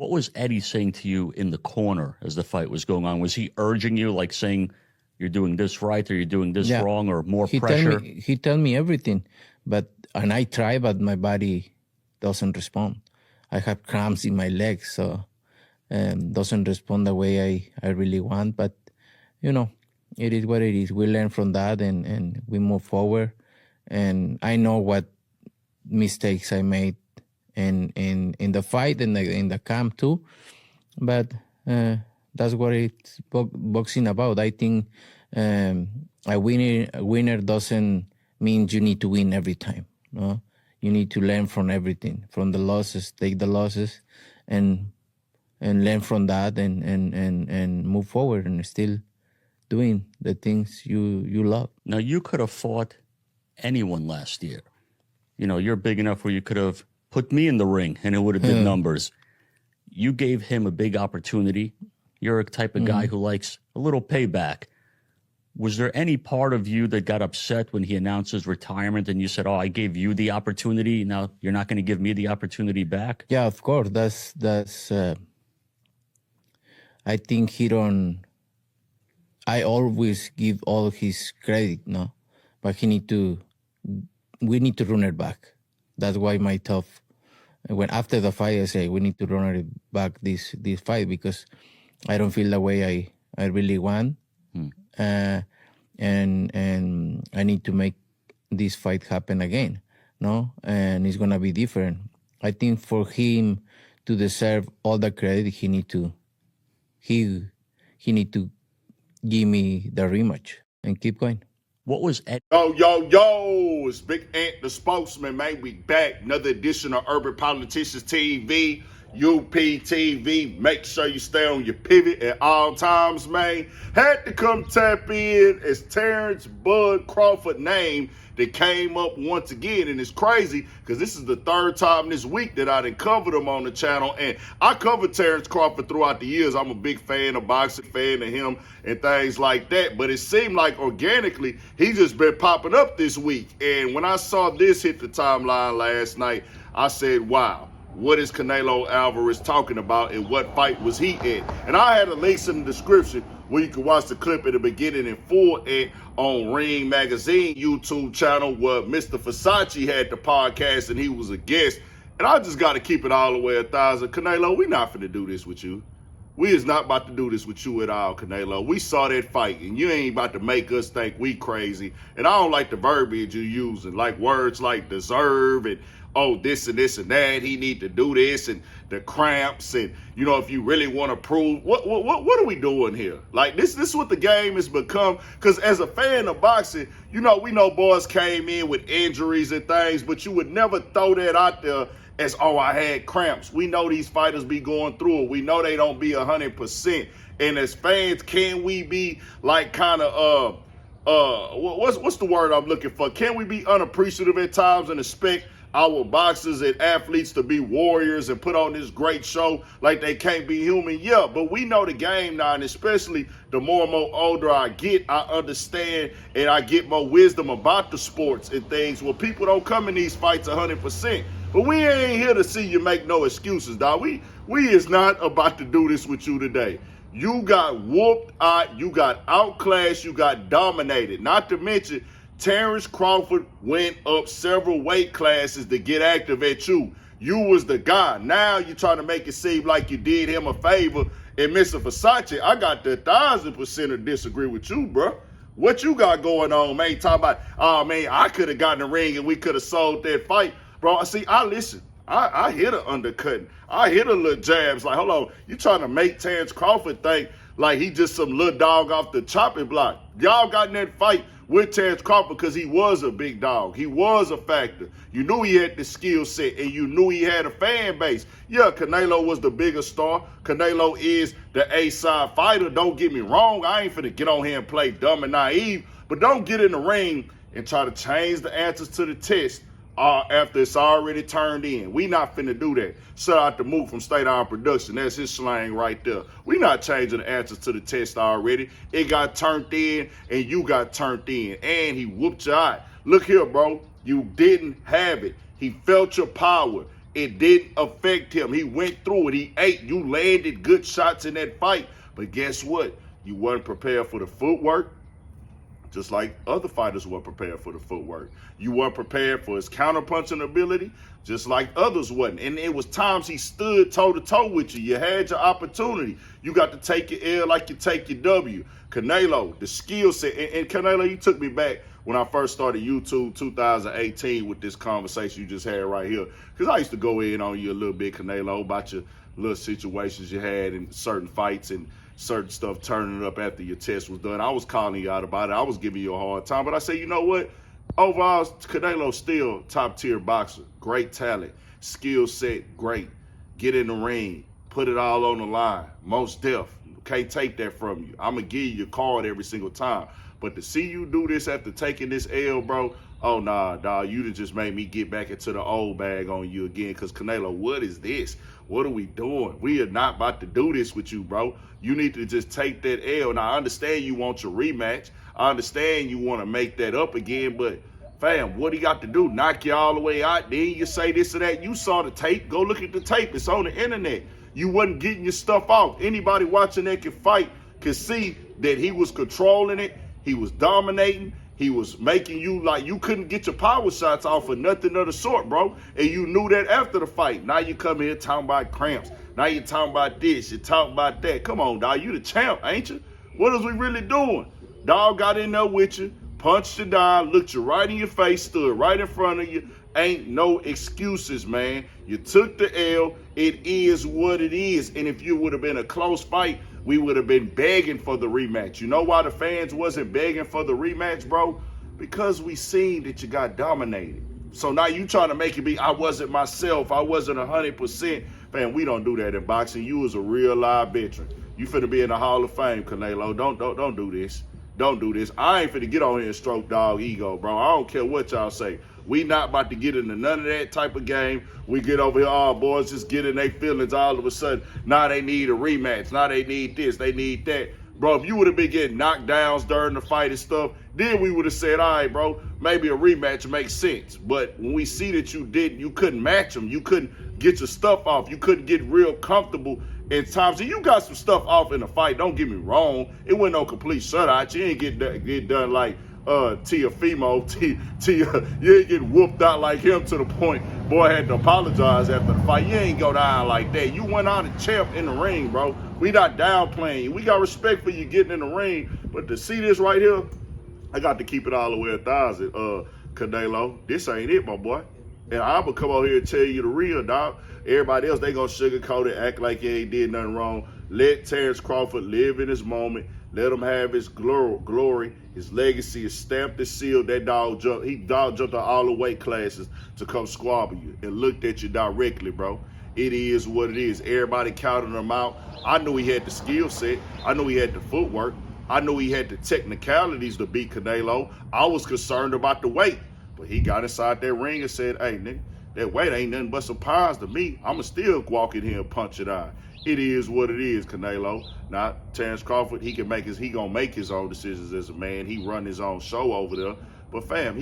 What was Eddie saying to you in the corner as the fight was going on? Was he urging you, like saying you're doing this right or you're doing this wrong, or more pressure? He tell me everything, and I try, but my body doesn't respond. I have cramps in my legs, so doesn't respond the way I really want. But it is what it is. We learn from that and we move forward. And I know what mistakes I made in the fight and in the camp too. But that's what it's boxing about. I think a winner doesn't mean you need to win every time. No? You need to learn from everything, from the losses, take the losses, and learn from that, and move forward, and still doing the things you love. Now, you could have fought anyone last year. You're big enough where you could have put me in the ring and it would have been numbers. You gave him a big opportunity. You're a type of guy who likes a little payback. Was there any part of you that got upset when he announced his retirement and you said, I gave you the opportunity, now you're not going to give me the opportunity back? Yeah, of course. That's I think I always give all his credit, no? But we need to run it back. That's why my tough, when after the fight I say, we need to run it back this fight, because I don't feel the way I really want. And I need to make this fight happen again, no? And it's gonna be different. I think for him to deserve all the credit, he need to give me the rematch and keep going. What was Ed? Yo, it's Big Ant, the spokesman, man. We back. Another edition of Urban Politicians TV, UPTV. Make sure you stay on your pivot at all times, man. Had to come tap in as Terence Bud Crawford name that came up once again. And it's crazy because this is the third time this week that I done covered him on the channel. And I covered Terence Crawford throughout the years. I'm a big fan of boxing, fan of him and things like that. But it seemed like organically, he just been popping up this week. And when I saw this hit the timeline last night, I said, wow. What is Canelo Alvarez talking about, and what fight was he in? And I had a link in the description where you can watch the clip at the beginning in full on Ring Magazine YouTube channel, where Mr. Versace had the podcast and he was a guest. And I just got to keep it all the way 1,000. Canelo, we not finna do this with you. We is not about to do this with you at all, Canelo. We saw that fight, and you ain't about to make us think we crazy. And I don't like the verbiage you using, like words like deserve and this and this and that, he need to do this, and the cramps, and if you really want to prove, what are we doing here? Like this is what the game has become. Because as a fan of boxing, we know boys came in with injuries and things, but you would never throw that out there as, I had cramps. We know these fighters be going through it. We know they don't be 100%. And as fans, can we be like kind of what's the word I'm looking for? Can we be unappreciative at times and expect our boxers and athletes to be warriors and put on this great show like they can't be human? Yeah, but we know the game now, and especially the more and more older I get, I understand and I get more wisdom about the sports and things where people don't come in these fights 100%. But we ain't here to see you make no excuses, dog. We is not about to do this with you today. You got whooped out, you got outclassed, you got dominated. Not to mention, Terence Crawford went up several weight classes to get active at you. You was the guy. Now you're trying to make it seem like you did him a favor. And Mr. Versace, I got the 1,000% to disagree with you, bro. What you got going on, man? Talking about, man, I could have gotten the ring and we could have sold that fight. Bro, see, I listen. I hit an undercutting. I hit a little jabs. Like, hold on, you trying to make Terence Crawford think like he just some little dog off the chopping block. Y'all got in that fight with Terence Crawford because he was a big dog. He was a factor. You knew he had the skill set, and you knew he had a fan base. Yeah, Canelo was the bigger star. Canelo is the A-side fighter. Don't get me wrong. I ain't finna get on here and play dumb and naive, but don't get in the ring and try to change the answers to the test after it's already turned in. We not finna do that. Shout out to Mook from State Island Production. That's his slang right there. We not changing the answers to the test already. It got turned in, and you got turned in, and he whooped your eye. Look here, bro. You didn't have it. He felt your power. It didn't affect him. He went through it. He ate. You landed good shots in that fight. But guess what? You weren't prepared for the footwork, just like other fighters weren't prepared for the footwork. You weren't prepared for his counterpunching ability, just like others wasn't. And it was times he stood toe-to-toe with you. You had your opportunity. You got to take your L like you take your W. Canelo, the skill set. And Canelo, you took me back when I first started YouTube 2018 with this conversation you just had right here. Because I used to go in on you a little bit, Canelo, about your little situations you had in certain fights and certain stuff turning up after your test was done. I was calling you out about it. I was giving you a hard time. But I say, you know what? Overall, Canelo's still top-tier boxer. Great talent. Skill set, great. Get in the ring. Put it all on the line. Most def. Can't take that from you. I'm going to give you your card every single time. But to see you do this after taking this L, bro, oh, nah, dog, you just made me get back into the old bag on you again. Because, Canelo, what is this? What are we doing? We are not about to do this with you, bro. You need to just take that L. Now, I understand you want your rematch. I understand you want to make that up again. But, fam, what he got to do? Knock you all the way out? Then you say this or that? You saw the tape. Go look at the tape. It's on the internet. You wasn't getting your stuff off. Anybody watching that can fight can see that he was controlling it. He was dominating. He was making you like you couldn't get your power shots off or nothing of the sort, bro. And you knew that after the fight. Now you come here talking about cramps. Now you're talking about this. You're talking about that. Come on, dog. You the champ, ain't you? What is we really doing? Dog got in there with you, punched you down, looked you right in your face, stood right in front of you. Ain't no excuses, man. You took the L. It is what it is. And if you would have been a close fight, we would have been begging for the rematch. You know why the fans wasn't begging for the rematch, bro? Because we seen that you got dominated. So now you trying to make it be, I wasn't myself. I wasn't 100%. Man, we don't do that in boxing. You was a real live veteran. You finna be in the Hall of Fame, Canelo. Don't do this. Don't do this. I ain't finna get on here and stroke dog ego, bro. I don't care what y'all say. We not about to get into none of that type of game. We get over here, all boys just get in their feelings all of a sudden. Now they need a rematch. Now they need this. They need that. Bro, if you would have been getting knockdowns during the fight and stuff, then we would have said, all right, bro, maybe a rematch makes sense. But when we see that you couldn't match them. You couldn't get your stuff off. You couldn't get real comfortable in times. And you got some stuff off in the fight. Don't get me wrong. It wasn't no complete shutout. You ain't get done like Tiafimo. You ain't get whooped out like him to the point boy had to apologize after the fight. You ain't go down like that. You went out a champ in the ring, bro. We not downplaying you. We got respect for you getting in the ring. But to see this right here, I got to keep it all the way 1,000, Canelo. This ain't it, my boy. And I'm going to come over here and tell you the real, dog. Everybody else, they going to sugarcoat it, act like he ain't did nothing wrong. Let Terence Crawford live in his moment. Let him have his glory. His legacy is stamped and sealed. That dog jumped. He dog jumped on all the weight classes to come squabble you and looked at you directly, bro. It is what it is. Everybody counted him out. I knew he had the skill set. I knew he had the footwork. I knew he had the technicalities to beat Canelo. I was concerned about the weight. But he got inside that ring and said, hey, nigga, that weight ain't nothing but some pies to me. I'ma still walk in here and punch it out. It is what it is, Canelo. Now, Terence Crawford, he gonna make his own decisions as a man. He run his own show over there. But fam,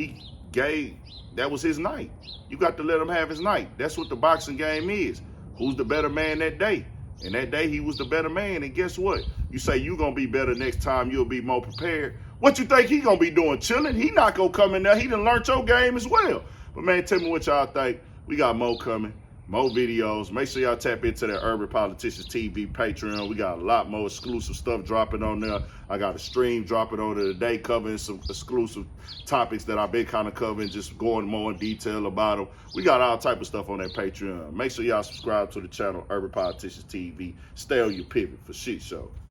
that was his night. You got to let him have his night. That's what the boxing game is. Who's the better man that day? And that day he was the better man. And guess what? You say you gonna be better next time, you'll be more prepared. What you think he gonna be doing? Chilling? He not gonna come in there. He done learned your game as well. But man, tell me what y'all think. We got more coming. More videos. Make sure y'all tap into that Urban Politicians TV Patreon. We got a lot more exclusive stuff dropping on there. I got a stream dropping on there today covering some exclusive topics that I've been kind of covering, just going more in detail about them. We got all type of stuff on that Patreon. Make sure y'all subscribe to the channel, Urban Politicians TV. Stay on your pivot for shit show.